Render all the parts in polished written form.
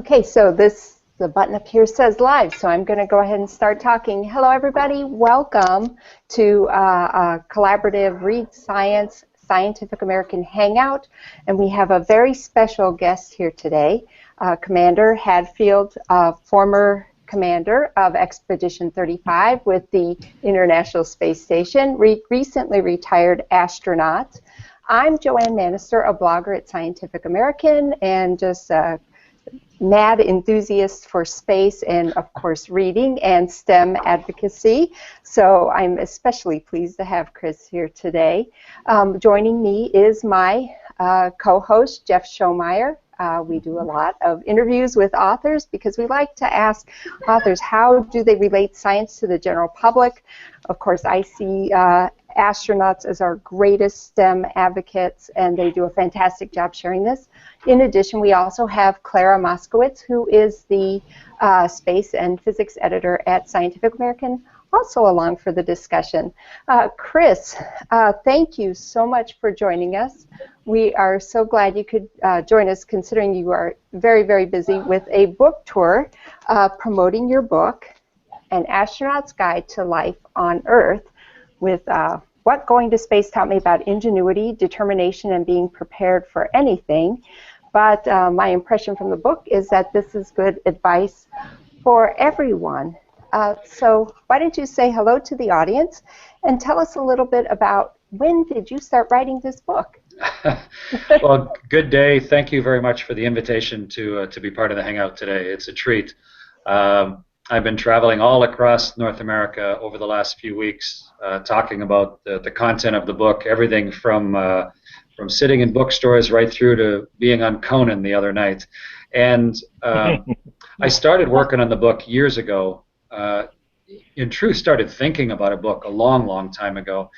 Okay, so the button up here says live, so I'm going to go ahead and start talking. Hello, everybody. Welcome to Collaborative Read Science Scientific American Hangout, and we have a very special guest here today, Commander Hadfield, former commander of Expedition 35 with the International Space Station, recently retired astronaut. I'm Joanne Manister, a blogger at Scientific American, and just mad enthusiast for space and, of course, reading and STEM advocacy. So I'm especially pleased to have Chris here today. Joining me is my co-host, Jeff Schomeyer. We do a lot of interviews with authors because we like to ask authors, how do they relate science to the general public? Of course, I see astronauts as our greatest STEM advocates, and they do a fantastic job sharing this. In addition, we also have Clara Moskowitz, who is the space and physics editor at Scientific American, also along for the discussion. Chris, thank you so much for joining us. We are so glad you could join us, considering you are very, very busy with a book tour promoting your book, An Astronaut's Guide to Life on Earth, with What Going to Space Taught Me About Ingenuity, Determination, and Being Prepared for Anything. But my impression from the book is that this is good advice for everyone. So why don't you say hello to the audience and tell us a little bit about when did you start writing this book? Well, good day. Thank you very much for the invitation to be part of the Hangout today. It's a treat. I've been traveling all across North America over the last few weeks, talking about the content of the book, everything from sitting in bookstores right through to being on Conan the other night. And I started working on the book years ago. In truth, started thinking about a book a long, long time ago.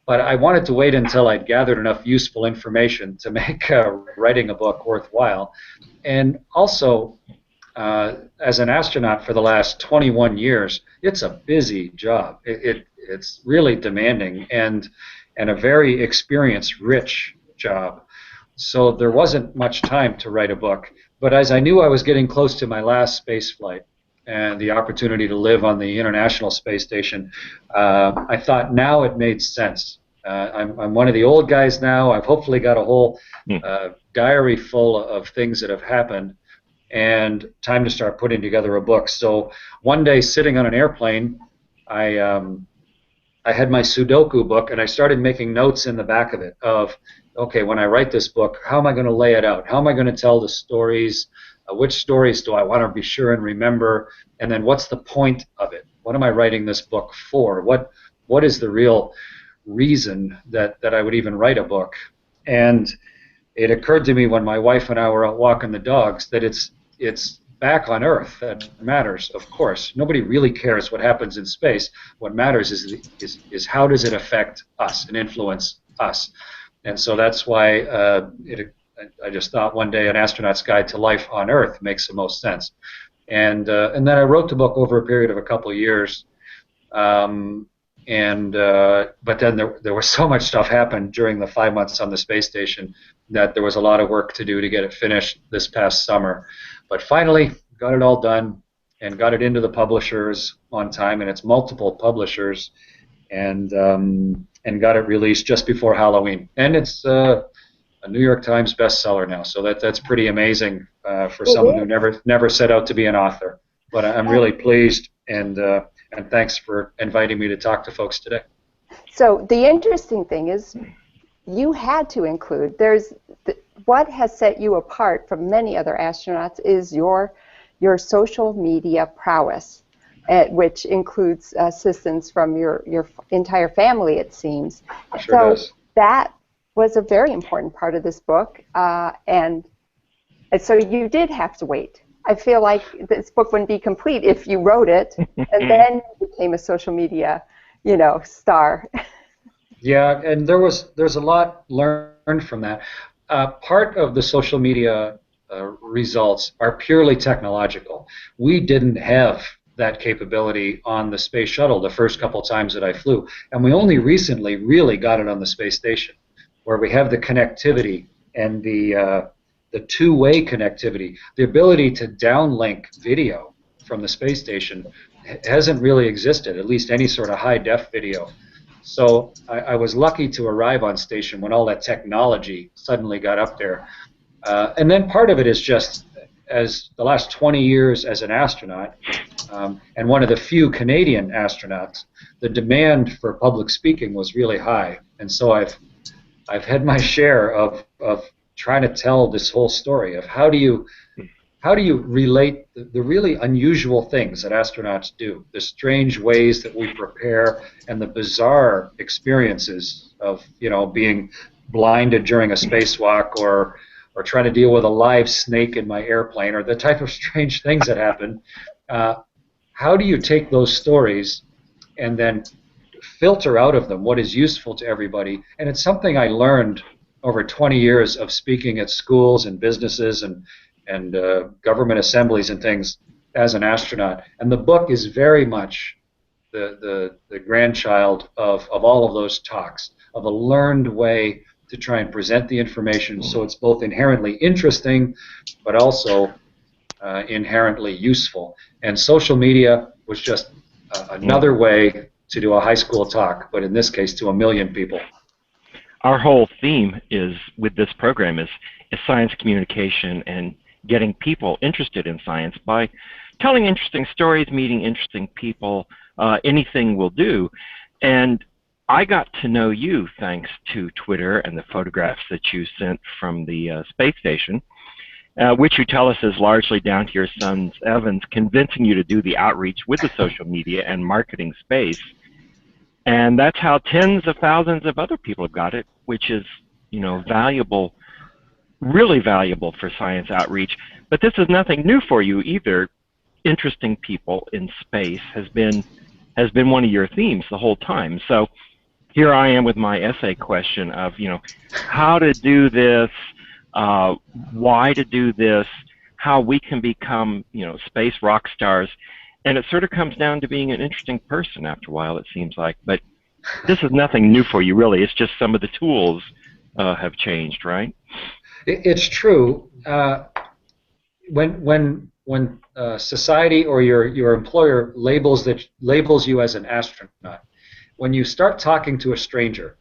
But I wanted to wait until I'd gathered enough useful information to make writing a book worthwhile. And also, as an astronaut for the last 21 years, it's a busy job. It's really demanding and a very experience-rich job. So there wasn't much time to write a book. But as I knew I was getting close to my last space flight and the opportunity to live on the International Space Station, I thought now it made sense. I'm one of the old guys now. I've hopefully got a whole diary full of things that have happened, and time to start putting together a book. So one day, sitting on an airplane, I had my Sudoku book, and I started making notes in the back of it of, okay, when I write this book, how am I going to lay it out? How am I going to tell the stories? Which stories do I want to be sure and remember? And then what's the point of it? What am I writing this book for? What is the real reason that I would even write a book? And it occurred to me when my wife and I were out walking the dogs that it's back on Earth that matters, of course. Nobody really cares what happens in space. What matters is how does it affect us and influence us. And so that's why I just thought one day An Astronaut's Guide to Life on Earth makes the most sense. And then I wrote the book over a period of a couple of years. But then there was so much stuff happened during the 5 months on the space station that there was a lot of work to do to get it finished this past summer. But finally got it all done and got it into the publishers on time, and it's multiple publishers, and got it released just before Halloween. And it's a New York Times bestseller now, so that's pretty amazing for someone who never set out to be an author. But I'm really pleased, and thanks for inviting me to talk to folks today. So the interesting thing is, you had to include, what has set you apart from many other astronauts is your social media prowess, which includes assistance from your entire family, it seems. Sure does. That was a very important part of this book, and so you did have to wait. I feel like this book wouldn't be complete if you wrote it and then became a social media, star. Yeah, and there's a lot learned from that. Part of the social media results are purely technological. We didn't have that capability on the space shuttle the first couple times that I flew, and we only recently really got it on the space station, where we have the connectivity and the the two-way connectivity, the ability to downlink video from the space station hasn't really existed, at least any sort of high-def video. So I was lucky to arrive on station when all that technology suddenly got up there. And then part of it is just, as the last 20 years as an astronaut, and one of the few Canadian astronauts, the demand for public speaking was really high. And so I've had my share of trying to tell this whole story of how do you relate the really unusual things that astronauts do, the strange ways that we prepare, and the bizarre experiences of, you know, being blinded during a spacewalk, or trying to deal with a live snake in my airplane, or the type of strange things that happen. How do you take those stories and then filter out of them what is useful to everybody? And it's something I learned over 20 years of speaking at schools and businesses and government assemblies and things as an astronaut. And the book is very much the grandchild of all of those talks, of a learned way to try and present the information so it's both inherently interesting but also inherently useful. And social media was just another way to do a high school talk, but in this case to 1 million people. Our whole theme is, with this program, is science communication and getting people interested in science by telling interesting stories, meeting interesting people. Anything will do. And I got to know you thanks to Twitter and the photographs that you sent from the space station, which you tell us is largely down to your son Evan's convincing you to do the outreach with the social media and marketing space. And that's how tens of thousands of other people have got it, which is, you know, valuable, really valuable for science outreach. But this is nothing new for you either. Interesting people in space has been one of your themes the whole time. So here I am with my essay question of, you know, how to do this, why to do this, how we can become, you know, space rock stars. And it sort of comes down to being an interesting person after a while, it seems like. But this is nothing new for you, really. It's just some of the tools have changed, right? It's true. When society or your employer labels you as an astronaut, when you start talking to a stranger,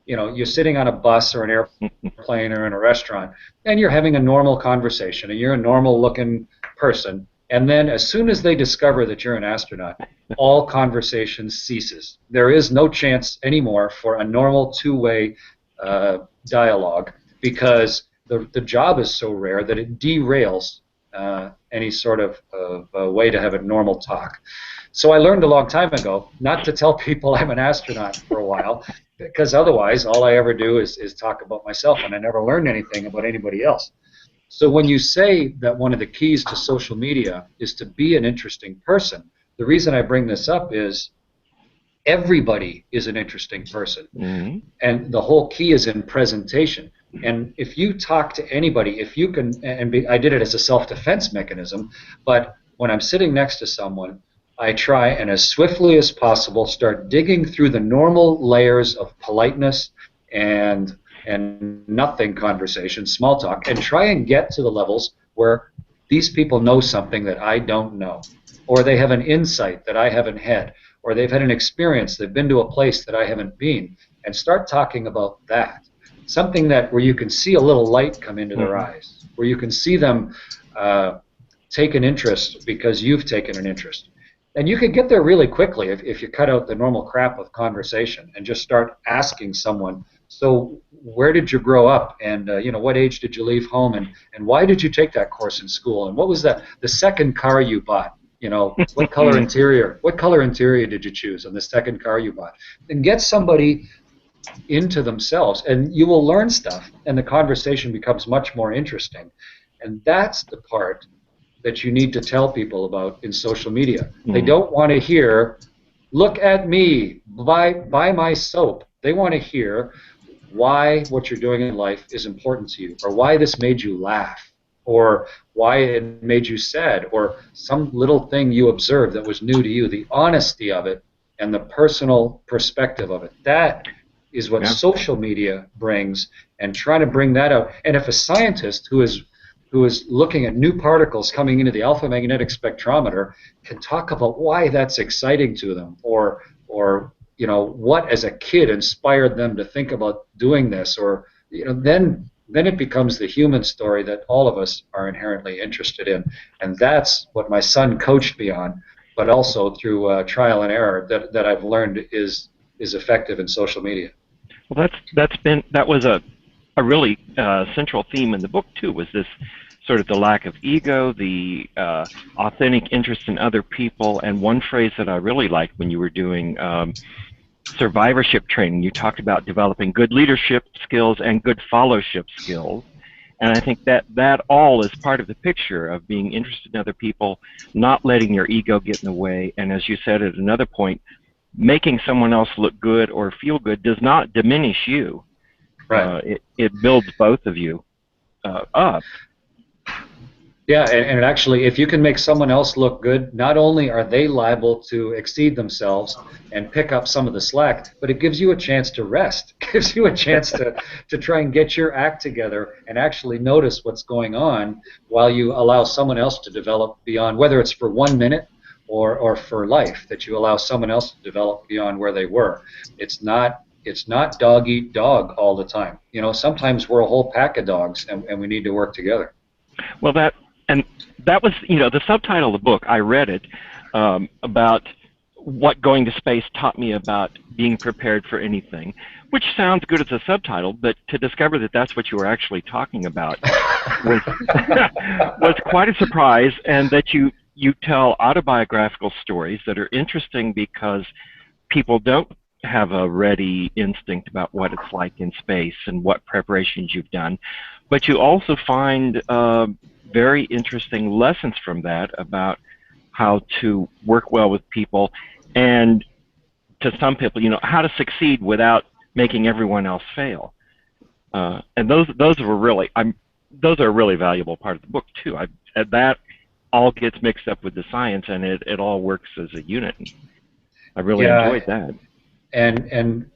you know, you're sitting on a bus or an airplane or in a restaurant, and you're having a normal conversation, and you're a normal-looking person. And then as soon as they discover that you're an astronaut, all conversation ceases. There is no chance anymore for a normal two-way dialogue, because the job is so rare that it derails any sort of way to have a normal talk. So I learned a long time ago not to tell people I'm an astronaut for a while, because otherwise all I ever do is talk about myself, and I never learn anything about anybody else. So when you say that one of the keys to social media is to be an interesting person, the reason I bring this up is everybody is an interesting person. Mm-hmm. And the whole key is in presentation. And if you talk to anybody, if you can, I did it as a self-defense mechanism, but when I'm sitting next to someone, I try and as swiftly as possible start digging through the normal layers of politeness and nothing conversation, small talk, and try and get to the levels where these people know something that I don't know, or they have an insight that I haven't had, or they've had an experience, they've been to a place that I haven't been, and start talking about that. Something that where you can see a little light come into their eyes, where you can see them take an interest because you've taken an interest. And you can get there really quickly if you cut out the normal crap of conversation and just start asking someone, so where did you grow up, and you know, what age did you leave home, and why did you take that course in school, and what was the second car you bought, you know, what color interior did you choose on the second car you bought, and get somebody into themselves, and you will learn stuff, and the conversation becomes much more interesting. And that's the part that you need to tell people about in social media. Mm-hmm. They don't want to hear, look at me, buy my soap. They want to hear why what you're doing in life is important to you, or why this made you laugh, or why it made you sad, or some little thing you observed that was new to you, the honesty of it and the personal perspective of it. That is what social media brings, and trying to bring that out. And if a scientist who is who is looking at new particles coming into the alpha magnetic spectrometer can talk about why that's exciting to them, or what as a kid inspired them to think about doing this, or then it becomes the human story that all of us are inherently interested in. And that's what my son coached me on, but also through trial and error that I've learned is effective in social media. Well, that was a really central theme in the book too. Was this sort of the lack of ego, the authentic interest in other people, and one phrase that I really liked when you were doing survivorship training, you talked about developing good leadership skills and good fellowship skills. And I think that all is part of the picture of being interested in other people, not letting your ego get in the way, and as you said at another point, making someone else look good or feel good does not diminish you. Right. It builds both of you up. Yeah, and actually, if you can make someone else look good, not only are they liable to exceed themselves and pick up some of the slack, but it gives you a chance to rest. It gives you a chance to try and get your act together and actually notice what's going on while you allow someone else to develop beyond, whether it's for 1 minute or for life, that you allow someone else to develop beyond where they were. It's not dog eat dog all the time. Sometimes we're a whole pack of dogs, and we need to work together. Well, that was, the subtitle of the book. I read it about what going to space taught me about being prepared for anything, which sounds good as a subtitle, but to discover that that's what you were actually talking about was quite a surprise, and that you tell autobiographical stories that are interesting because people don't have a ready instinct about what it's like in space and what preparations you've done, but you also find very interesting lessons from that about how to work well with people, and to some people, how to succeed without making everyone else fail. And those are a really valuable part of the book too. That all gets mixed up with the science, and it all works as a unit. I really enjoyed that. And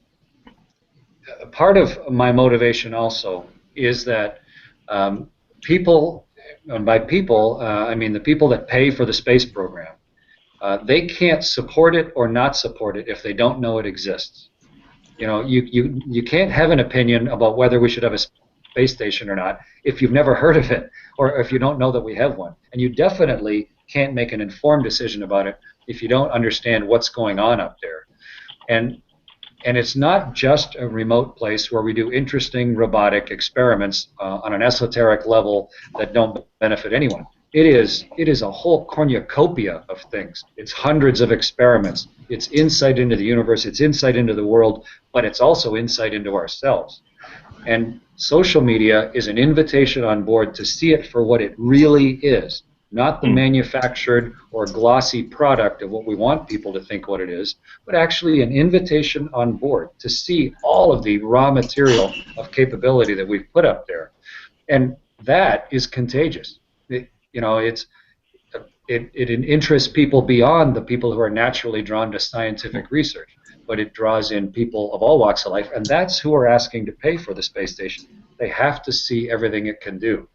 part of my motivation also is that people, and by people, I mean the people that pay for the space program, they can't support it or not support it if they don't know it exists. You can't have an opinion about whether we should have a space station or not if you've never heard of it, or if you don't know that we have one. And you definitely can't make an informed decision about it if you don't understand what's going on up there. And it's not just a remote place where we do interesting robotic experiments on an esoteric level that don't benefit anyone. It is a whole cornucopia of things. It's hundreds of experiments. It's insight into the universe. It's insight into the world, but it's also insight into ourselves. And social media is an invitation on board to see it for what it really is. Not the manufactured or glossy product of what we want people to think what it is, but actually an invitation on board to see all of the raw material of capability that we've put up there. And that is contagious. It interests people beyond the people who are naturally drawn to scientific research, but it draws in people of all walks of life, and that's who are asking to pay for the space station. They have to see everything it can do.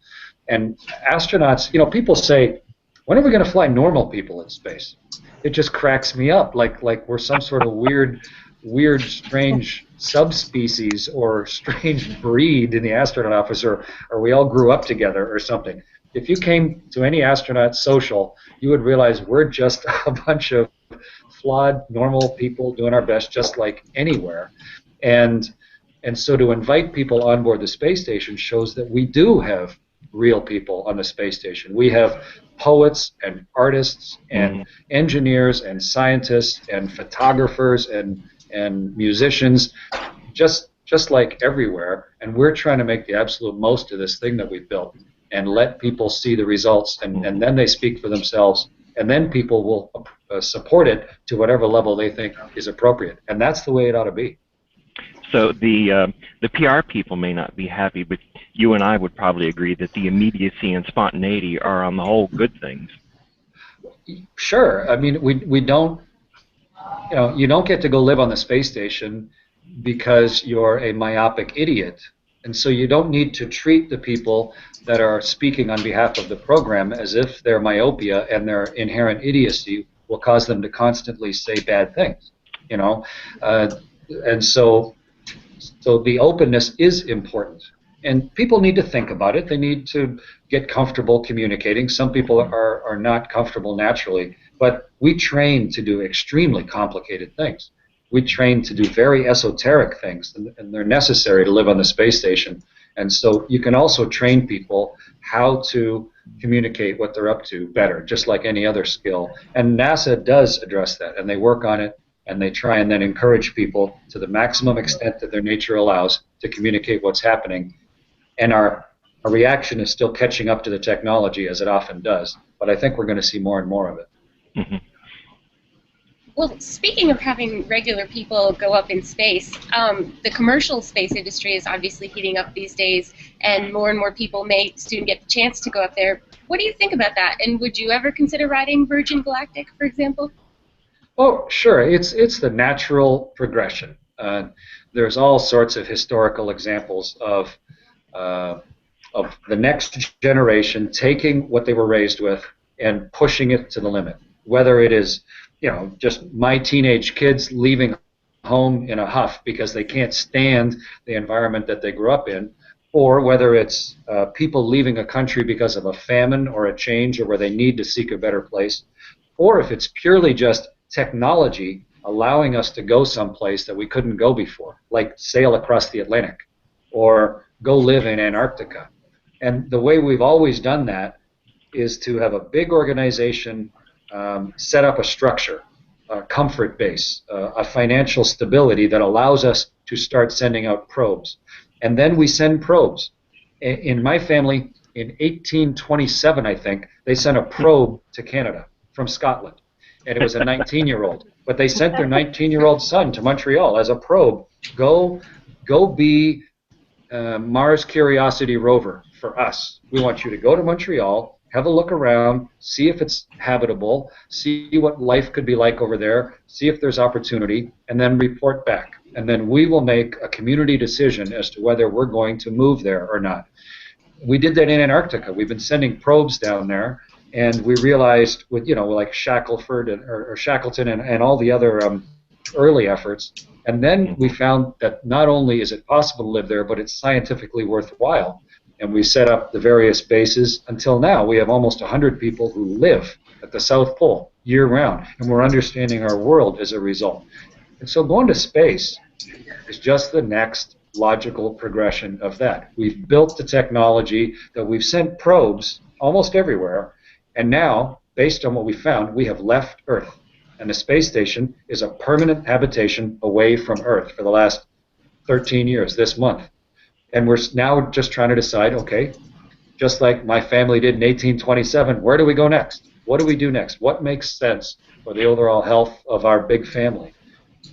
And astronauts, people say, when are we going to fly normal people in space? It just cracks me up, like we're some sort of weird, strange subspecies or strange breed in the astronaut office, or we all grew up together or something. If you came to any astronaut social, you would realize we're just a bunch of flawed, normal people doing our best just like anywhere. And so to invite people on board the space station shows that we do have real people on the space station. We have poets and artists and engineers and scientists and photographers and musicians, just like everywhere. And we're trying to make the absolute most of this thing that we've built and let people see the results, and then they speak for themselves, and then people will support it to whatever level they think is appropriate. And that's the way it ought to be. So the PR people may not be happy, but you and I would probably agree that the immediacy and spontaneity are on the whole good things. Sure. I mean, we don't, you don't get to go live on the space station because you're a myopic idiot And so you don't need to treat the people that are speaking on behalf of the program as if their myopia and their inherent idiocy will cause them to constantly say bad things, you know. And so the openness is important. And people need to think about it. They need to get comfortable communicating. Some people are not comfortable naturally, but we train to do extremely complicated things. We train to do very esoteric things, and they're necessary to live on the space station. And so you can also train people how to communicate what they're up to better, just like any other skill. And NASA does address that, and they work on it, and they try and then encourage people to the maximum extent that their nature allows to communicate what's happening. And our reaction is still catching up to the technology, as it often does, but I think we're going to see more and more of it. Mm-hmm. Well, speaking of having regular people go up in space, the commercial space industry is obviously heating up these days, and more people may soon get the chance to go up there. What do you think about that? And would you ever consider riding Virgin Galactic, for example? Oh, sure. It's the natural progression. There's all sorts of historical examples of the next generation taking what they were raised with and pushing it to the limit. Whether it is, just my teenage kids leaving home in a huff because they can't stand the environment that they grew up in, or whether it's people leaving a country because of a famine or a change or where they need to seek a better place, or if it's purely just technology allowing us to go someplace that we couldn't go before, like sail across the Atlantic or go live in Antarctica. And the way we've always done that is to have a big organization set up a structure, a comfort base, a financial stability that allows us to start sending out probes. And then we send probes. In my family, in 1827, I think, they sent a probe to Canada from Scotland. And it was a 19-year-old. But they sent their 19-year-old son to Montreal as a probe. Go be Mars Curiosity rover for us. We want you to go to Montreal, have a look around, see if it's habitable, see what life could be like over there, see if there's opportunity, and then report back. And then we will make a community decision as to whether we're going to move there or not. We did that in Antarctica. We've been sending probes down there, and we realized with, like Shackelford or Shackleton and all the other early efforts, and then we found that not only is it possible to live there, but it's scientifically worthwhile. And we set up the various bases. Until now, we have almost 100 people who live at the South Pole year-round, and we're understanding our world as a result. And so going to space is just the next logical progression of that. We've built the technology that we've sent probes almost everywhere, and now, based on what we found, we have left Earth. And the space station is a permanent habitation away from Earth for the last 13 years, this month. And we're now just trying to decide, okay, just like my family did in 1827, where do we go next? What do we do next? What makes sense for the overall health of our big family?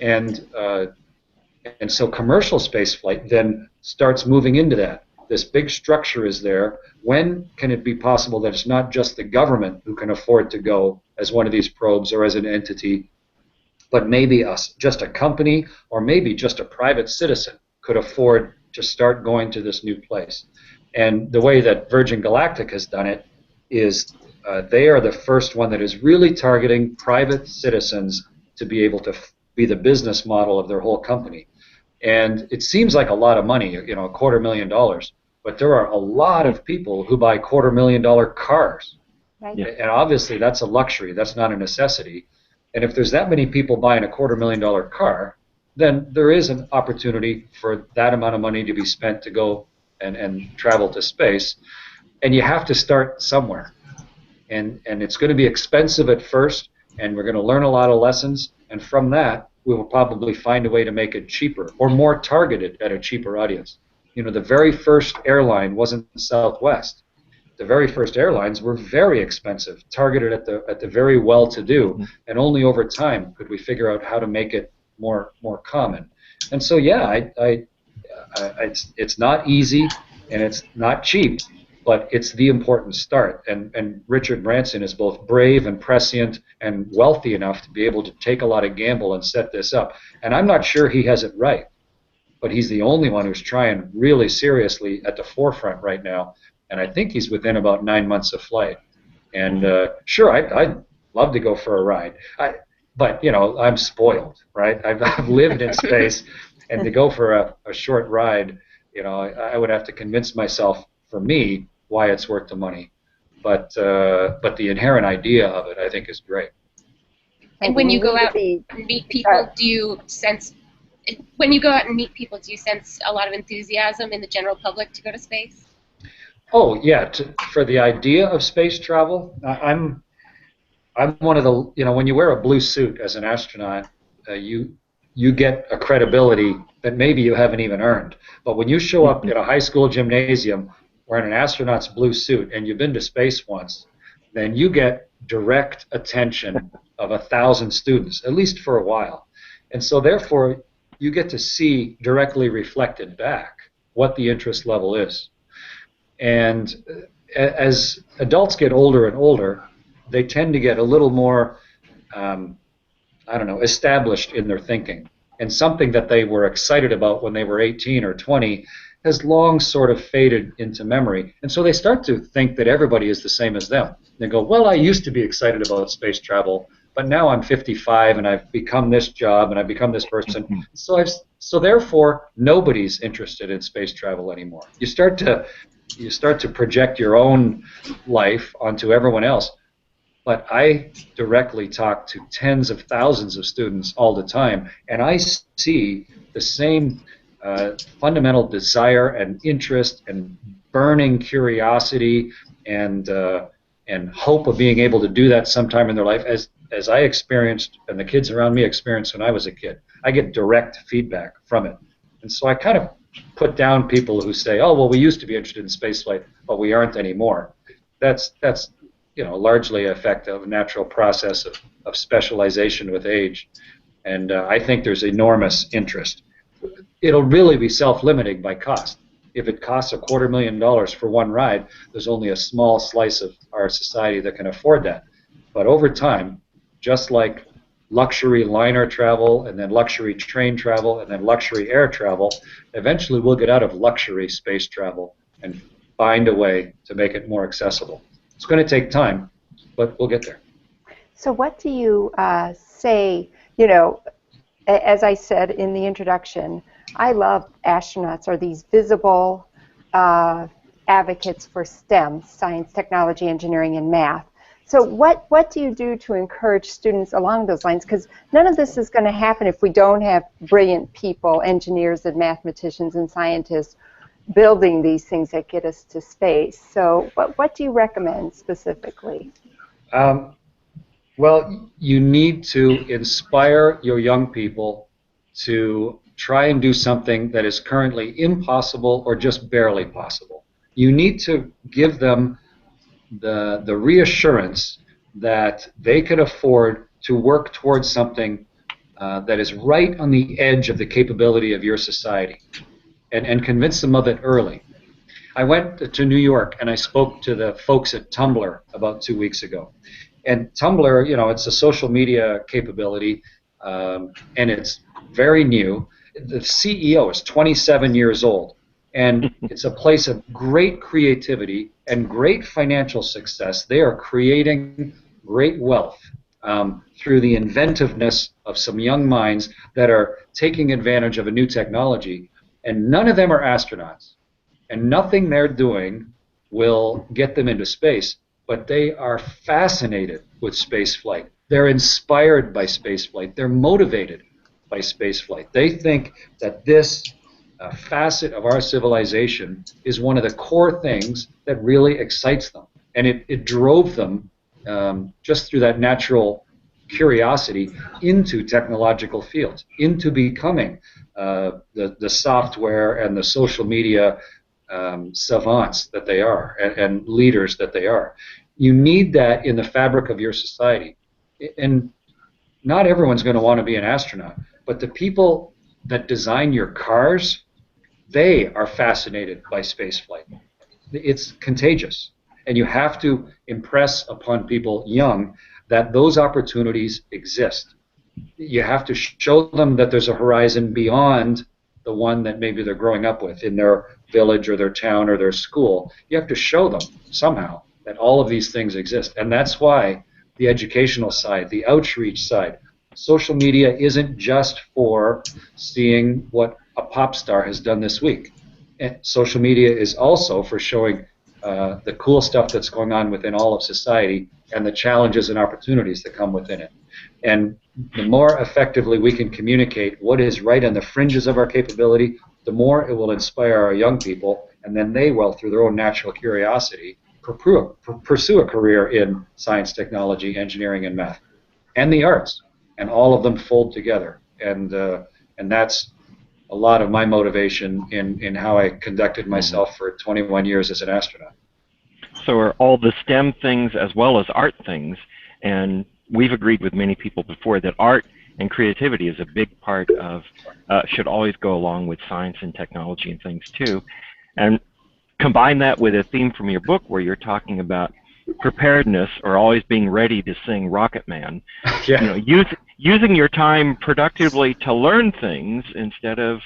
And so commercial spaceflight then starts moving into that. This big structure is there. When can it be possible that it's not just the government who can afford to go as one of these probes or as an entity, but maybe us, just a company or maybe just a private citizen could afford to start going to this new place? And the way that Virgin Galactic has done it is they are the first one that is really targeting private citizens to be able to be the business model of their whole company. And it seems like a lot of money, $250,000, but there are a lot of people who buy $250,000 cars. Right. And obviously that's a luxury, that's not a necessity. And if there's that many people buying a $250,000 car, then there is an opportunity for that amount of money to be spent to go and travel to space. And you have to start somewhere. And it's going to be expensive at first, and we're going to learn a lot of lessons, and from that, we will probably find a way to make it cheaper or more targeted at a cheaper audience. The very first airline wasn't Southwest. The very first airlines were very expensive, targeted at the very well-to-do, and only over time could we figure out how to make it more common. And so, yeah, it's not easy and it's not cheap, but it's the important start. And Richard Branson is both brave and prescient and wealthy enough to be able to take a lot of gamble and set this up. And I'm not sure he has it right. but he's the only one who's trying really seriously at the forefront right now, and I think he's within about 9 months of flight. And sure, I'd love to go for a ride, but you know, I'm spoiled, right? I've lived in space, and to go for a short ride, you know, I would have to convince myself, for me, why it's worth the money. But the inherent idea of it, I think, is great. And when you go out and meet people, do you sense a lot of enthusiasm in the general public to go to space? Oh yeah, for the idea of space travel, I'm one of the, you know, when you wear a blue suit as an astronaut, you get a credibility that maybe you haven't even earned. But when you show up in a high school gymnasium wearing an astronaut's blue suit and you've been to space once, then you get direct attention of 1,000 students, at least for a while. And so therefore, you get to see directly reflected back what the interest level is. And as adults get older and older, they tend to get a little more, I don't know, established in their thinking. And something that they were excited about when they were 18 or 20 has long sort of faded into memory. And so they start to think that everybody is the same as them. They go, well, I used to be excited about space travel, but now I'm 55 and I've become this job and I've become this person. So therefore, nobody's interested in space travel anymore. You start to project your own life onto everyone else. But I directly talk to tens of thousands of students all the time, and I see the same fundamental desire and interest and burning curiosity and hope of being able to do that sometime in their life as I experienced and the kids around me experienced when I was a kid. I get direct feedback from it. And so I kind of put down people who say, oh, well, we used to be interested in spaceflight, but we aren't anymore. That's you know, largely an effect of a natural process of specialization with age. And I think there's enormous interest. It'll really be self-limiting by cost. If it costs $250,000 for one ride, there's only a small slice of our society that can afford that. But over time, just like luxury liner travel and then luxury train travel and then luxury air travel, eventually we'll get out of luxury space travel and find a way to make it more accessible. It's going to take time, but we'll get there. So what do you say, you know, as I said in the introduction, I love astronauts are these visible advocates for STEM, science, technology, engineering, and math. So what do you do to encourage students along those lines? Because none of this is going to happen if we don't have brilliant people, engineers and mathematicians and scientists, building these things that get us to space. So what do you recommend specifically? Well, you need to inspire your young people to try and do something that is currently impossible or just barely possible. You need to give them the reassurance that they can afford to work towards something that is right on the edge of the capability of your society. And convince them of it early. I went to New York and I spoke to the folks at Tumblr about 2 weeks ago. And Tumblr, you know, it's a social media capability, and it's very new. The CEO is 27 years old, and it's a place of great creativity and great financial success. They are creating great wealth through the inventiveness of some young minds that are taking advantage of a new technology. And none of them are astronauts, and nothing they're doing will get them into space, but they are fascinated with space flight. They're inspired by space flight. They're motivated by space flight. They think that this facet of our civilization is one of the core things that really excites them. And it drove them just through that natural curiosity into technological fields, into becoming the software and the social media savants that they are and leaders that they are. You need that in the fabric of your society. And not everyone's going to want to be an astronaut, but the people that design your cars, they are fascinated by spaceflight. It's contagious. And you have to impress upon people young that those opportunities exist. You have to show them that there's a horizon beyond the one that maybe they're growing up with in their village or their town or their school. You have to show them somehow that all of these things exist. And that's why the educational side, the outreach side, social media isn't just for seeing what a pop star has done this week. And social media is also for showing the cool stuff that's going on within all of society and the challenges and opportunities that come within it. And the more effectively we can communicate what is right on the fringes of our capability, the more it will inspire our young people, and then they will, through their own natural curiosity, pursue a career in science, technology, engineering, and math, and the arts, and all of them fold together. And that's a lot of my motivation in how I conducted myself for 21 years as an astronaut. So are all the STEM things as well as art things, and we've agreed with many people before that art and creativity is a big part of, should always go along with science and technology and things too. And combine that with a theme from your book where you're talking about preparedness or always being ready to sing Rocket Man. Yeah. You know, using your time productively to learn things instead of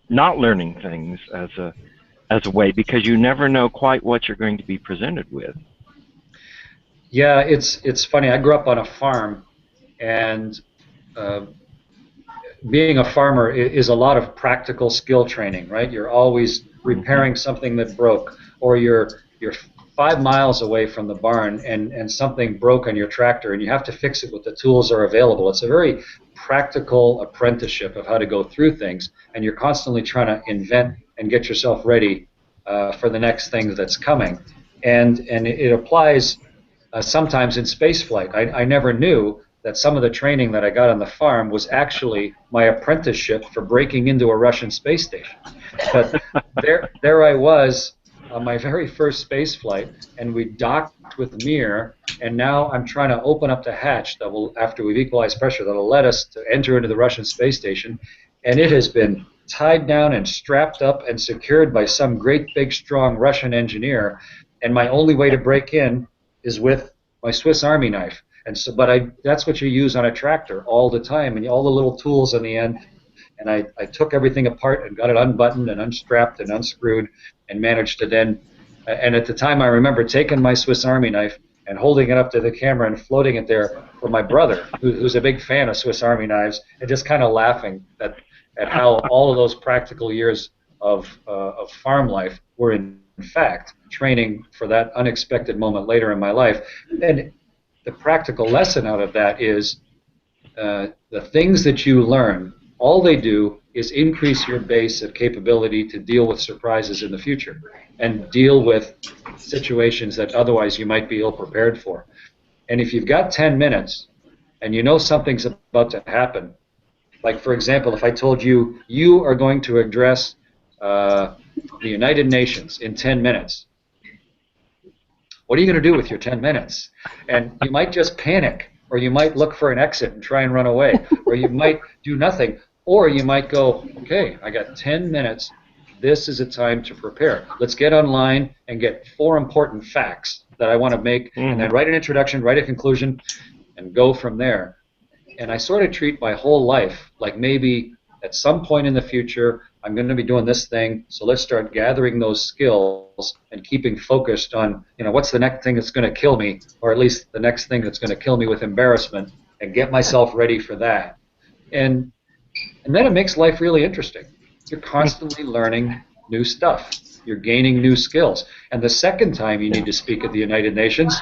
not learning things as a way, because you never know quite what you're going to be presented with. Yeah, it's funny. I grew up on a farm, and being a farmer is a lot of practical skill training, right? You're always repairing something that broke, or you're 5 miles away from the barn and something broke on your tractor and you have to fix it with the tools that are available. It's a very practical apprenticeship of how to go through things, and you're constantly trying to invent and get yourself ready for the next thing that's coming. And it applies sometimes in space flight. I never knew that some of the training that I got on the farm was actually my apprenticeship for breaking into a Russian space station. But there I was on my very first space flight, and we docked with Mir, and now I'm trying to open up the hatch that will, after we've equalized pressure, that will let us to enter into the Russian space station, and it has been tied down and strapped up and secured by some great big strong Russian engineer, and my only way to break in is with my Swiss Army knife. And so, but that's what you use on a tractor all the time, and all the little tools on the end. And I took everything apart and got it unbuttoned and unstrapped and unscrewed and managed to then, and at the time I remember taking my Swiss Army knife and holding it up to the camera and floating it there for my brother, who's a big fan of Swiss Army knives, and just kind of laughing at how all of those practical years of farm life were in fact training for that unexpected moment later in my life. And the practical lesson out of that is the things that you learn, all they do is increase your base of capability to deal with surprises in the future and deal with situations that otherwise you might be ill-prepared for. And if you've got 10 minutes and you know something's about to happen, like for example, if I told you, you are going to address the United Nations in 10 minutes, what are you going to do with your 10 minutes? And you might just panic, or you might look for an exit and try and run away, or you might do nothing, or you might go, okay, I got 10 minutes, this is a time to prepare. Let's get online and get 4 important facts that I want to make, and then write an introduction, write a conclusion, and go from there. And I sort of treat my whole life like maybe at some point in the future, I'm going to be doing this thing, so let's start gathering those skills and keeping focused on, what's the next thing that's going to kill me, or at least the next thing that's going to kill me with embarrassment, and get myself ready for that. And then it makes life really interesting. You're constantly learning new stuff. You're gaining new skills. And the second time you need to speak at the United Nations,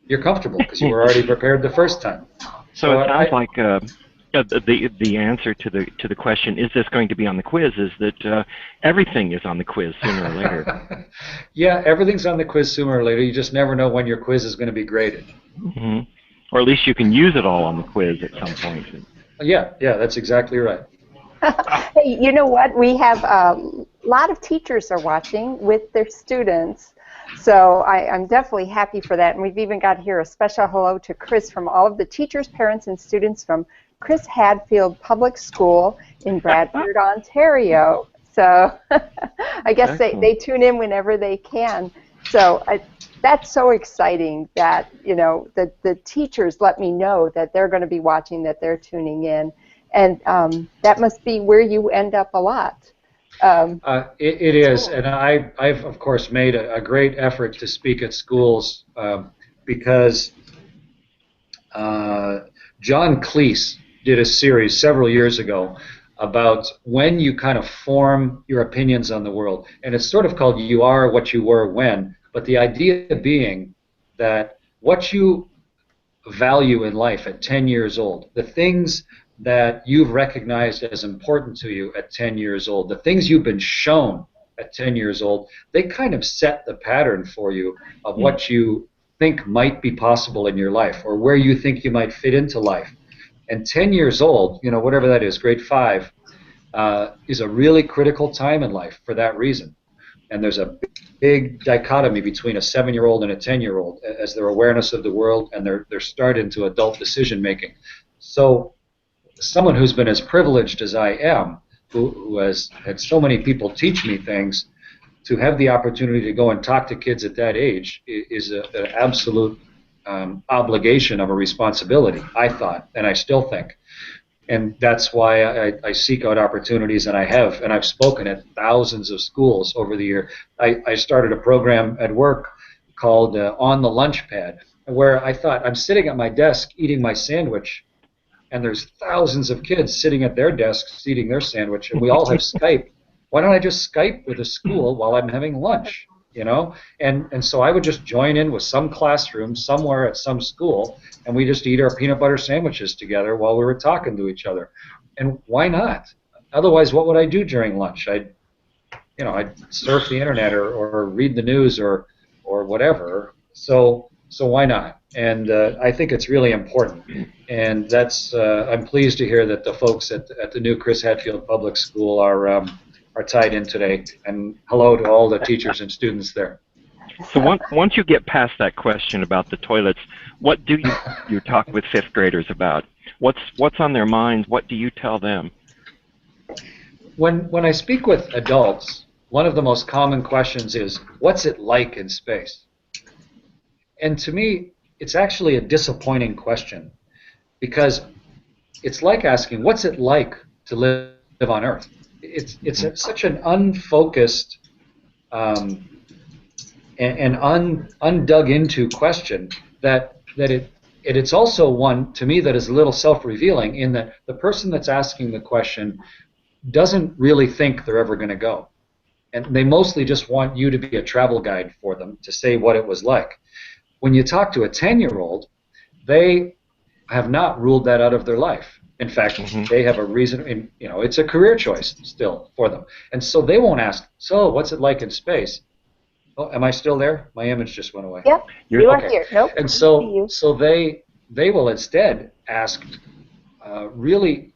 you're comfortable because you were already prepared the first time. So it sounds like the answer to the question, is this going to be on the quiz, is that everything is on the quiz sooner or later. Yeah, everything's on the quiz sooner or later. You just never know when your quiz is going to be graded. Mm-hmm. Or at least you can use it all on the quiz at some point. Yeah, that's exactly right. Hey, you know what? We have a lot of teachers are watching with their students, so I'm definitely happy for that. And we've even got here a special hello to Chris from all of the teachers, parents, and students from Chris Hadfield Public School in Bradford, Ontario. So I guess they tune in whenever they can. So that's so exciting that, the teachers let me know that they're going to be watching, that they're tuning in. And that must be where you end up a lot. It is, and I've of course made a great effort to speak at schools because John Cleese did a series several years ago about when you kind of form your opinions on the world, and it's sort of called "You Are What You Were When," but the idea being that what you value in life at 10 years old, the things that you've recognized as important to you at 10 years old, the things you've been shown at 10 years old, they kind of set the pattern for you of what you think might be possible in your life or where you think you might fit into life. And 10 years old, you know, whatever that is, grade 5, is a really critical time in life for that reason. And there's a big dichotomy between a 7-year-old and a 10-year-old as their awareness of the world and their start into adult decision making. So someone who's been as privileged as I am, who has had so many people teach me things, to have the opportunity to go and talk to kids at that age is an absolute obligation of a responsibility, I thought, and I still think. And that's why I seek out opportunities, and I've spoken at thousands of schools over the year. I started a program at work called On the Lunch Pad, where I thought, I'm sitting at my desk eating my sandwich, and there's thousands of kids sitting at their desks eating their sandwich, and we all have Skype. Why don't I just Skype with a school while I'm having lunch? You know, and so I would just join in with some classroom somewhere at some school, and we just eat our peanut butter sandwiches together while we were talking to each other. And why not? Otherwise, what would I do during lunch? I'd surf the internet or read the news or whatever. So why not? And I think it's really important. And that's I'm pleased to hear that the folks at the new Chris Hadfield Public School are tied in today, and hello to all the teachers and students there. So once you get past that question about the toilets, what do you talk with 5th graders about? What's on their minds? What do you tell them? When I speak with adults, one of the most common questions is, what's it like in space? And to me, it's actually a disappointing question, because it's like asking, what's it like to live on Earth? It's such an unfocused and undug into question that it's also one, to me, that is a little self-revealing, in that the person that's asking the question doesn't really think they're ever going to go. And they mostly just want you to be a travel guide for them, to say what it was like. When you talk to a 10-year-old, they have not ruled that out of their life. In fact, they have a reason, it's a career choice still for them. And so they won't ask, so what's it like in space? Oh, am I still there? My image just went away. Yep, you are here. Nope. And so they will instead ask really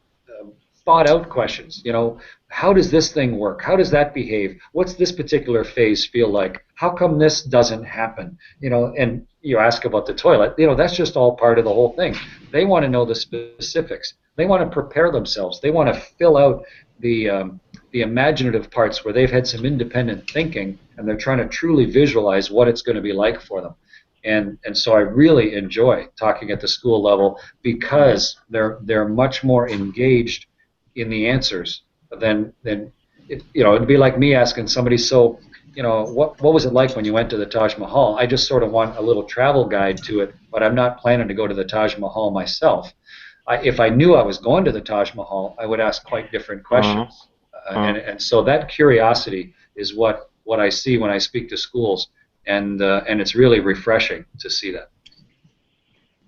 thought out questions. You know, how does this thing work? How does that behave? What's this particular phase feel like? How come this doesn't happen? You know, and you ask about the toilet. You know, that's just all part of the whole thing. They want to know the specifics. They want to prepare themselves. They want to fill out the imaginative parts where they've had some independent thinking, and they're trying to truly visualize what it's going to be like for them. And so I really enjoy talking at the school level, because they're much more engaged in the answers than it'd be like me asking somebody, so what was it like when you went to the Taj Mahal? I just sort of want a little travel guide to it, but I'm not planning to go to the Taj Mahal myself. If I knew I was going to the Taj Mahal, I would ask quite different questions. And so that curiosity is what I see when I speak to schools, and it's really refreshing to see that.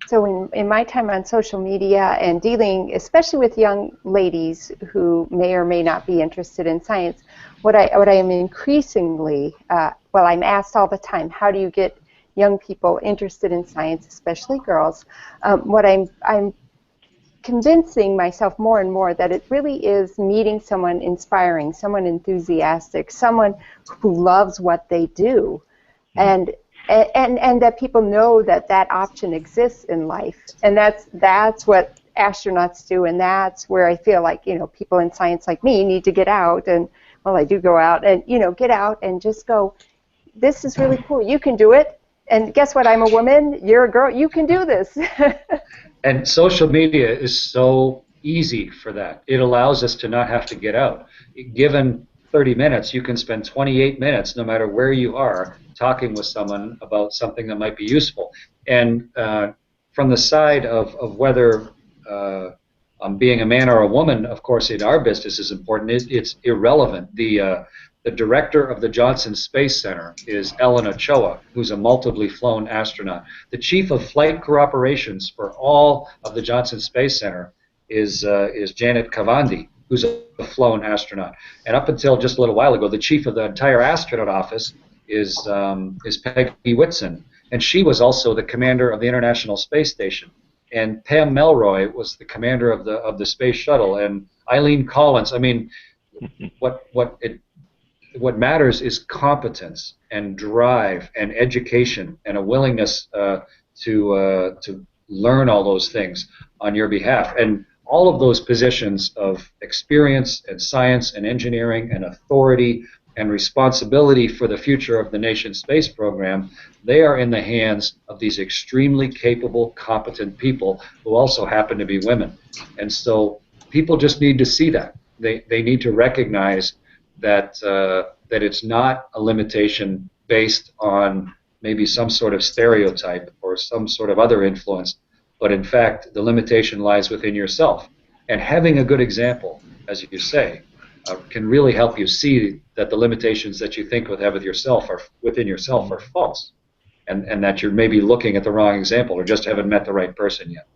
So in my time on social media and dealing, especially with young ladies who may or may not be interested in science, what I am increasingly, I'm asked all the time, how do you get young people interested in science, especially girls? What I'm convincing myself more and more that it really is meeting someone inspiring, someone enthusiastic, someone who loves what they do, and that people know that option exists in life, and that's what astronauts do, and that's where I feel like people in science like me need to get out, and I do go out and get out and just go, this is really cool, you can do it, and guess what, I'm a woman, you're a girl, you can do this. And social media is so easy for that. It allows us to not have to get out. Given 30 minutes, you can spend 28 minutes, no matter where you are, talking with someone about something that might be useful. And from the side of whether being a man or a woman, of course, in our business is important. It's irrelevant. The director of the Johnson Space Center is Ellen Ochoa, who's a multiply flown astronaut. The chief of flight crew operations for all of the Johnson Space Center is Janet Cavandi, who's a flown astronaut. And up until just a little while ago, the chief of the entire astronaut office is Peggy Whitson, and she was also the commander of the International Space Station. And Pam Melroy was the commander of the space shuttle, and Eileen Collins. I mean, what matters is competence and drive and education and a willingness to learn all those things on your behalf. And all of those positions of experience and science and engineering and authority and responsibility for the future of the nation's space program, they are in the hands of these extremely capable, competent people who also happen to be women. And so people just need to see that. They need to recognize that it's not a limitation based on maybe some sort of stereotype or some sort of other influence, but in fact the limitation lies within yourself. And having a good example, as you say, can really help you see that the limitations that you think would have within yourself are false, and that you're maybe looking at the wrong example or just haven't met the right person yet.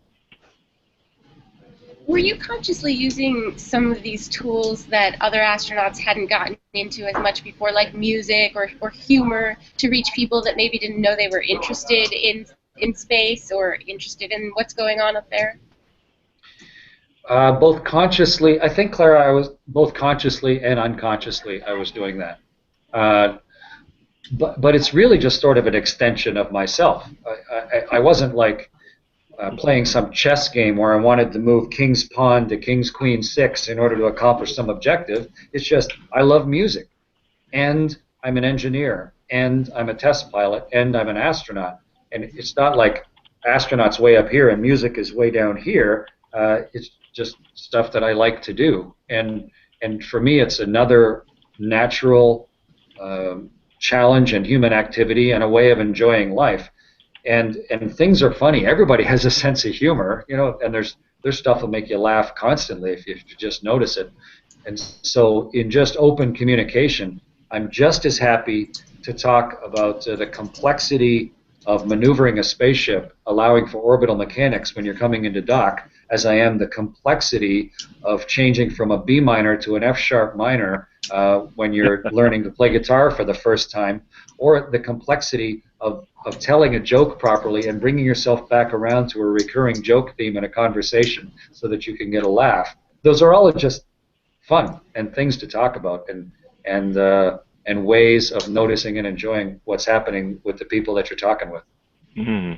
Were you consciously using some of these tools that other astronauts hadn't gotten into as much before, like music or humor, to reach people that maybe didn't know they were interested in space or interested in what's going on up there? Both consciously, I think, Clara, I was both consciously and unconsciously I was doing that. But it's really just sort of an extension of myself. I wasn't like playing some chess game where I wanted to move king's pawn to king's queen 6 in order to accomplish some objective. It's just I love music, and I'm an engineer, and I'm a test pilot, and I'm an astronaut. And it's not like astronauts way up here and music is way down here. It's just stuff that I like to do. And for me, it's another natural challenge and human activity and a way of enjoying life. And things are funny. Everybody has a sense of humor, you know, and there's stuff that'll make you laugh constantly if you just notice it. And so in just open communication, I'm just as happy to talk about the complexity of maneuvering a spaceship, allowing for orbital mechanics when you're coming into dock, as I am the complexity of changing from a B minor to an F sharp minor when you're learning to play guitar for the first time, or the complexity of telling a joke properly and bringing yourself back around to a recurring joke theme in a conversation so that you can get a laugh. Those are all just fun and things to talk about, and ways of noticing and enjoying what's happening with the people that you're talking with. Mm-hmm.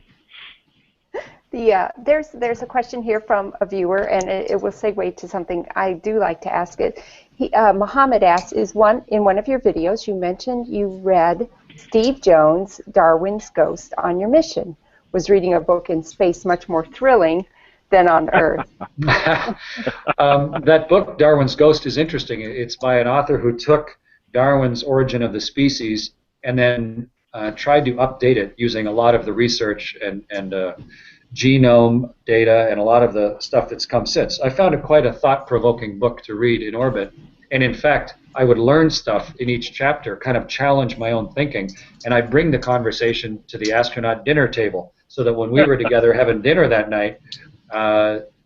There's a question here from a viewer, and it will segue to something I do like to ask it. Muhammad asks, in one of your videos you mentioned you read Steve Jones' Darwin's Ghost on your mission. Was reading a book in space much more thrilling than on Earth? That book, Darwin's Ghost, is interesting. It's by an author who took Darwin's Origin of the Species and then tried to update it using a lot of the research and genome data and a lot of the stuff that's come since. I found it quite a thought-provoking book to read in orbit. And in fact, I would learn stuff in each chapter, kind of challenge my own thinking, and I'd bring the conversation to the astronaut dinner table so that when we were together having dinner that night,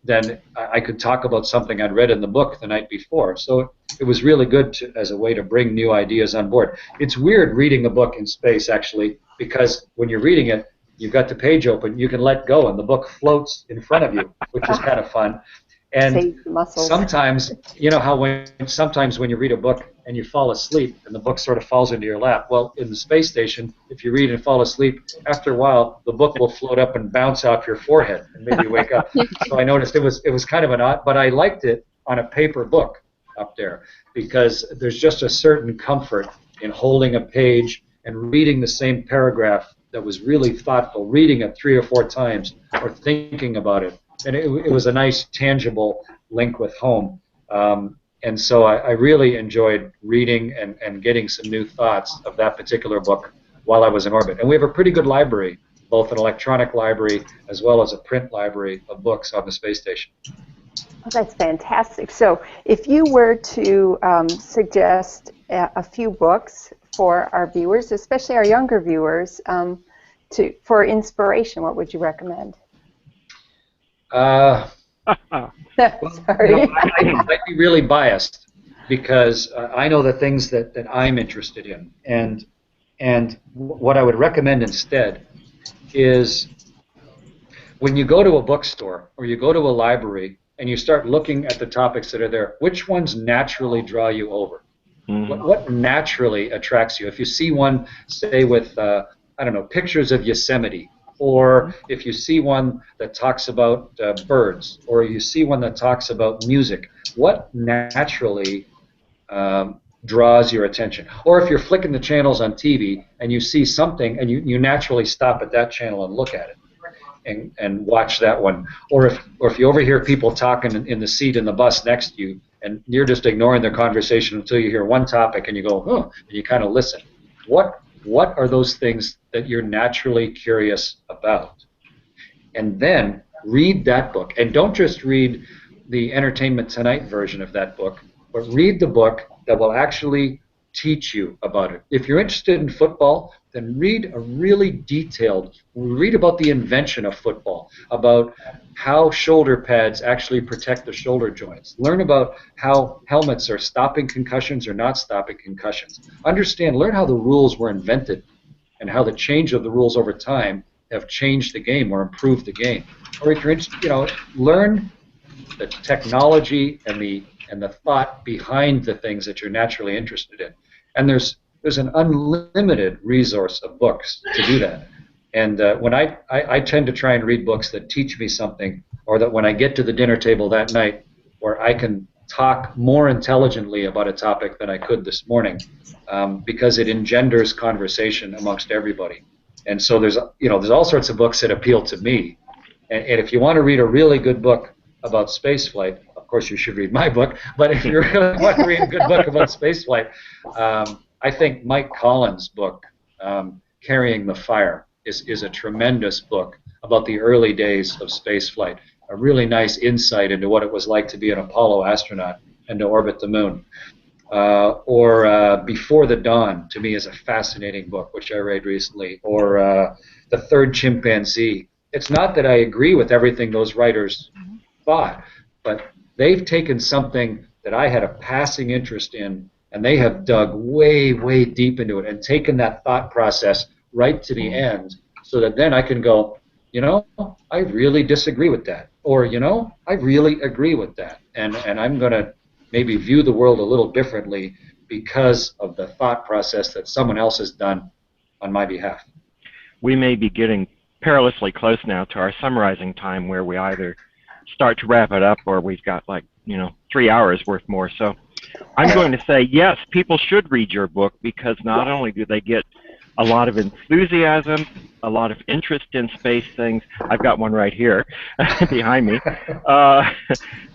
then I could talk about something I'd read in the book the night before. So it was really good as a way to bring new ideas on board. It's weird reading a book in space, actually, because when you're reading it, you've got the page open, you can let go, and the book floats in front of you, which is kind of fun. And sometimes, you know how sometimes when you read a book and you fall asleep and the book sort of falls into your lap. Well, in the space station, if you read and fall asleep, after a while the book will float up and bounce off your forehead and maybe you wake up. So I noticed it was kind of an odd, but I liked it on a paper book up there because there's just a certain comfort in holding a page and reading the same paragraph that was really thoughtful, reading it 3 or 4 times or thinking about it. And it was a nice, tangible link with home. And so I really enjoyed reading and getting some new thoughts of that particular book while I was in orbit. And we have a pretty good library, both an electronic library as well as a print library of books on the space station. Oh, that's fantastic. So if you were to suggest a few books for our viewers, especially our younger viewers, for inspiration, what would you recommend? Sorry. I might be really biased because I know the things that I'm interested in. And what I would recommend instead is when you go to a bookstore or you go to a library and you start looking at the topics that are there, which ones naturally draw you over? What naturally attracts you? If you see one, say, with, I don't know, pictures of Yosemite, or if you see one that talks about birds, or you see one that talks about music, what naturally draws your attention? Or if you're flicking the channels on TV and you see something and you naturally stop at that channel and look at it and watch that one. Or if you overhear people talking in the seat in the bus next to you and you're just ignoring their conversation until you hear one topic and you go, huh, and you kind of listen. What are those things that you're naturally curious about? And then read that book. And don't just read the Entertainment Tonight version of that book, but read the book that will actually teach you about it. If you're interested in football, then read a really detailed, read about the invention of football, about how shoulder pads actually protect the shoulder joints. Learn about how helmets are stopping concussions or not stopping concussions. Learn how the rules were invented and how the change of the rules over time have changed the game or improved the game. Or if you're interested, learn the technology and the thought behind the things that you're naturally interested in. And there's an unlimited resource of books to do that. And when I tend to try and read books that teach me something, or that when I get to the dinner table that night where I can talk more intelligently about a topic than I could this morning, because it engenders conversation amongst everybody. And so there's all sorts of books that appeal to me. And if you want to read a really good book about spaceflight, of course you should read my book, but if you really want to read a good book about spaceflight, I think Mike Collins' book, Carrying the Fire, is a tremendous book about the early days of spaceflight, a really nice insight into what it was like to be an Apollo astronaut and to orbit the moon. Or Before the Dawn, to me, is a fascinating book, which I read recently. Or The Third Chimpanzee. It's not that I agree with everything those writers thought, but they've taken something that I had a passing interest in, and they have dug way, way deep into it and taken that thought process right to the end, so that then I can go, I really disagree with that. Or, I really agree with that. And I'm going to maybe view the world a little differently because of the thought process that someone else has done on my behalf. We may be getting perilously close now to our summarizing time, where we either start to wrap it up or we've got 3 hours worth more. So I'm going to say, yes, people should read your book, because not only do they get a lot of enthusiasm, a lot of interest in space things. I've got one right here behind me.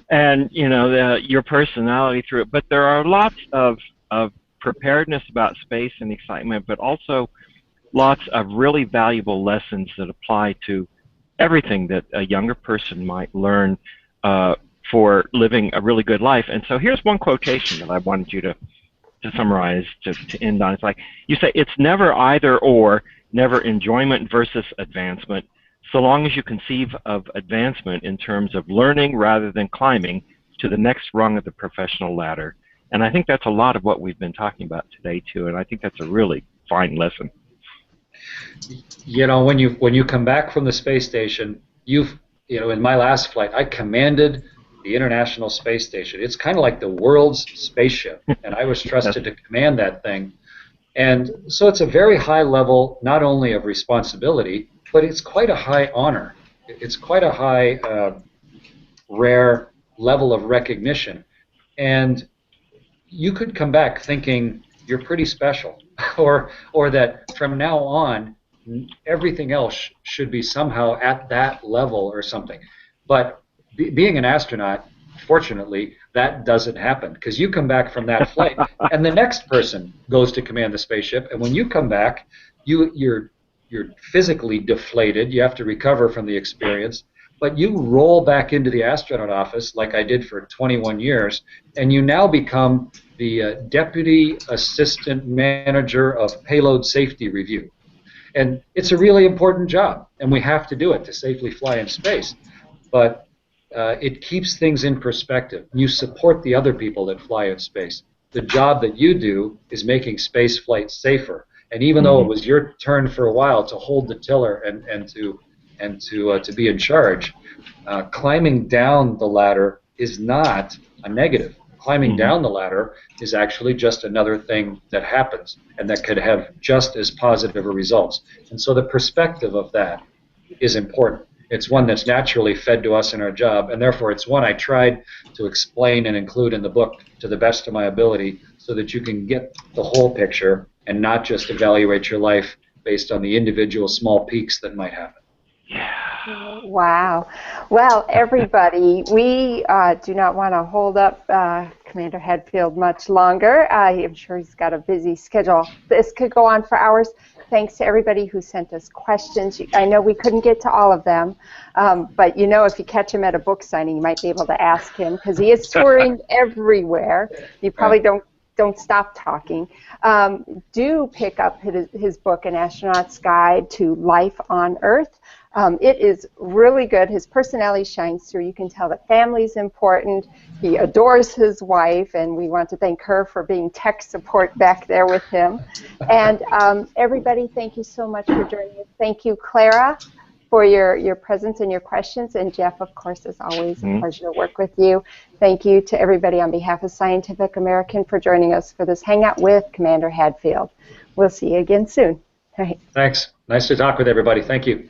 And, your personality through it. But there are lots of preparedness about space and excitement, but also lots of really valuable lessons that apply to everything that a younger person might learn for living a really good life. And so here's one quotation that I wanted you to summarize, to end on. It's like, you say, it's never either or, never enjoyment versus advancement, so long as you conceive of advancement in terms of learning rather than climbing to the next rung of the professional ladder. And I think that's a lot of what we've been talking about today, too, and I think that's a really fine lesson. When you come back from the space station, in my last flight, I commanded the International Space Station. It's kind of like the world's spaceship, and I was trusted to command that thing. And so it's a very high level, not only of responsibility, but it's quite a high honor. It's quite a high, rare level of recognition. And you could come back thinking you're pretty special, or that from now on, everything else should be somehow at that level or something. But being an astronaut, fortunately, that doesn't happen because you come back from that flight and the next person goes to command the spaceship, and when you come back, you're physically deflated. You have to recover from the experience, but you roll back into the astronaut office like I did for 21 years, and you now become the Deputy Assistant Manager of Payload Safety Review. And it's a really important job, and we have to do it to safely fly in space. But it keeps things in perspective. You support the other people that fly in space. The job that you do is making space flight safer. And even though it was your turn for a while to hold the tiller and to be in charge, climbing down the ladder is not a negative. Climbing down the ladder is actually just another thing that happens and that could have just as positive a results. And so the perspective of that is important. It's one that's naturally fed to us in our job, and therefore it's one I tried to explain and include in the book to the best of my ability so that you can get the whole picture and not just evaluate your life based on the individual small peaks that might happen. Wow. Well, everybody, we do not want to hold up Commander Hadfield much longer. I'm sure he's got a busy schedule. This could go on for hours. Thanks to everybody who sent us questions. I know we couldn't get to all of them, but you know, if you catch him at a book signing, you might be able to ask him because he is touring everywhere. You probably don't stop talking. Do pick up his book, An Astronaut's Guide to Life on Earth. It is really good. His personality shines through. You can tell that family's important. He adores his wife, and we want to thank her for being tech support back there with him. And everybody, thank you so much for joining us. Thank you, Clara, for your presence and your questions. And Jeff, of course, as always, a pleasure to work with you. Thank you to everybody on behalf of Scientific American for joining us for this Hangout with Commander Hadfield. We'll see you again soon. All right. Thanks. Nice to talk with everybody. Thank you.